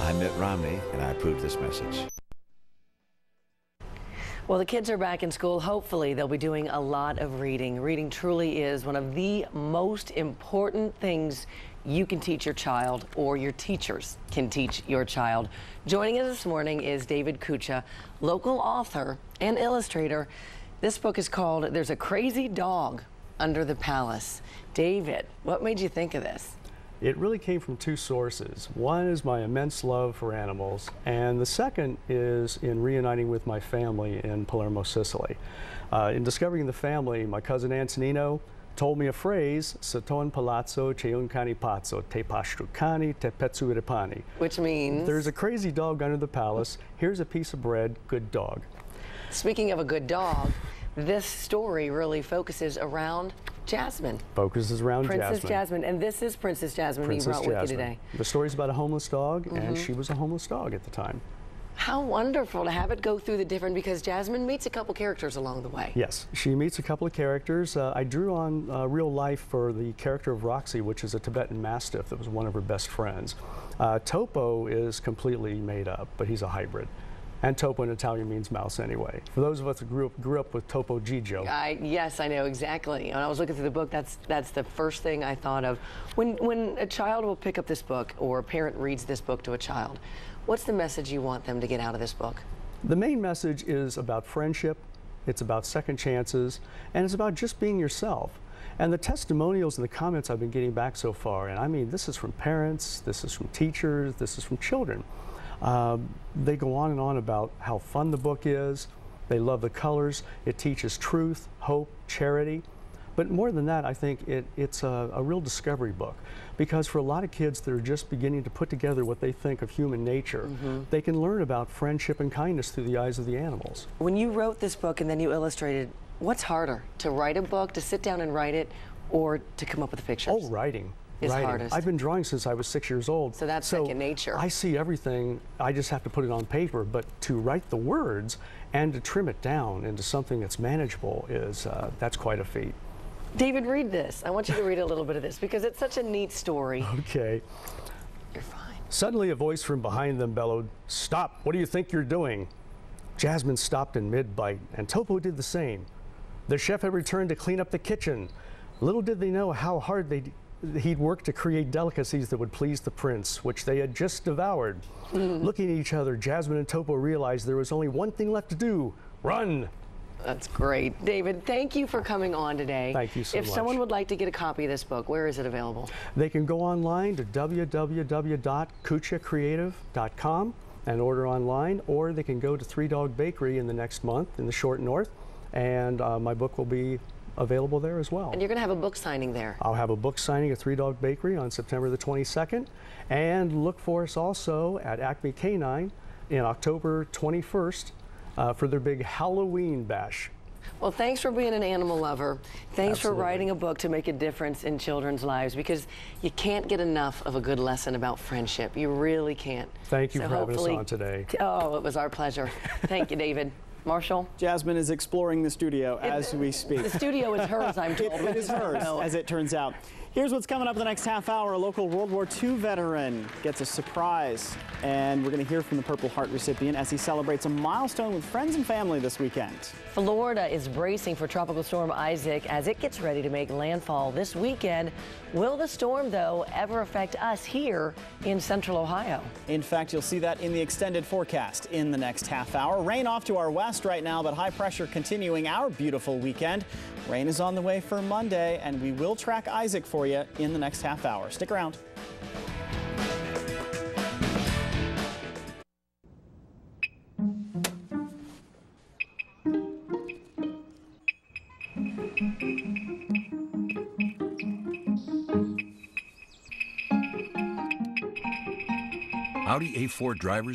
I'm Mitt Romney, and I approve this message. Well, the kids are back in school. Hopefully, they'll be doing a lot of reading. Reading truly is one of the most important things you can teach your child, or your teachers can teach your child. Joining us this morning is David Cuccia, local author and illustrator. This book is called There's a Crazy Dog Under the Palace. David, what made you think of this? It really came from two sources. One is my immense love for animals, and the second is in reuniting with my family in Palermo, Sicily. In discovering the family, my cousin Antonino told me a phrase, "Sotto un palazzo c'è un cane pazzo, te pastru cani, te pezzu i pani." Which means? There's a crazy dog under the palace. Here's a piece of bread, good dog. Speaking of a good dog, this story really focuses around Jasmine. Focuses around Princess Jasmine. And this is Princess Jasmine you brought with you today. The story's about a homeless dog, and she was a homeless dog at the time. How wonderful to have it go through the different, because Jasmine meets a couple characters along the way. Yes, she meets a couple of characters. I drew on real life for the character of Roxy, which is a Tibetan Mastiff that was one of her best friends. Topo is completely made up, but he's a hybrid. And Topo in Italian means mouse anyway. For those of us who grew up with Topo Gigio. Yes, I know exactly. When I was looking through the book, that's the first thing I thought of. When a child will pick up this book, or a parent reads this book to a child, what's the message you want them to get out of this book? The main message is about friendship, it's about second chances, and it's about just being yourself. And the testimonials and the comments I've been getting back so far, and I mean, this is from parents, this is from teachers, this is from children. They go on and on about how fun the book is. They love the colors. It teaches truth, hope, charity. But more than that, I think it's a real discovery book, because for a lot of kids that are just beginning to put together what they think of human nature, they can learn about friendship and kindness through the eyes of the animals. When you wrote this book and then you illustrated, what's harder, to write a book, to sit down and write it, or to come up with the pictures? Oh, writing. Is hardest. I've been drawing since I was 6 years old. So that's second nature. I see everything, I just have to put it on paper, but to write the words and to trim it down into something that's manageable is, that's quite a feat. David, read this. I want you to read a little bit of this, because it's such a neat story. Okay. You're fine. Suddenly a voice from behind them bellowed, "Stop, what do you think you're doing?" Jasmine stopped in mid-bite, and Topo did the same. The chef had returned to clean up the kitchen. Little did they know how hard he'd worked to create delicacies that would please the prince, which they had just devoured. Looking at each other, Jasmine and Topo realized there was only one thing left to do: run. That's great. David, thank you for coming on today. Thank you so much. If someone would like to get a copy of this book, where is it available? They can go online to www.cucciacreative.com and order online, or they can go to Three Dog Bakery in the next month in the Short North, and my book will be available there as well. And you're going to have a book signing there. I'll have a book signing at Three Dog Bakery on September the 22nd, and look for us also at Acme Canine in October 21st for their big Halloween bash. Well, thanks for being an animal lover. Thanks Absolutely. for writing a book to make a difference in children's lives, because you can't get enough of a good lesson about friendship. You really can't. Thank you for having us on today. Oh, it was our pleasure. Thank you, David. Marshall? Jasmine is exploring the studio as we speak. The studio is hers, I'm told. It is hers, as it turns out. Here's what's coming up in the next half hour. A local World War II veteran gets a surprise, and we're going to hear from the Purple Heart recipient as he celebrates a milestone with friends and family this weekend. Florida is bracing for Tropical Storm Isaac as it gets ready to make landfall this weekend. Will the storm, though, ever affect us here in Central Ohio? In fact, you'll see that in the extended forecast in the next half hour. Rain off to our west right now, but high pressure continuing our beautiful weekend. Rain is on the way for Monday, and we will track Isaac for you in the next half hour. Stick around. Audi A4 drivers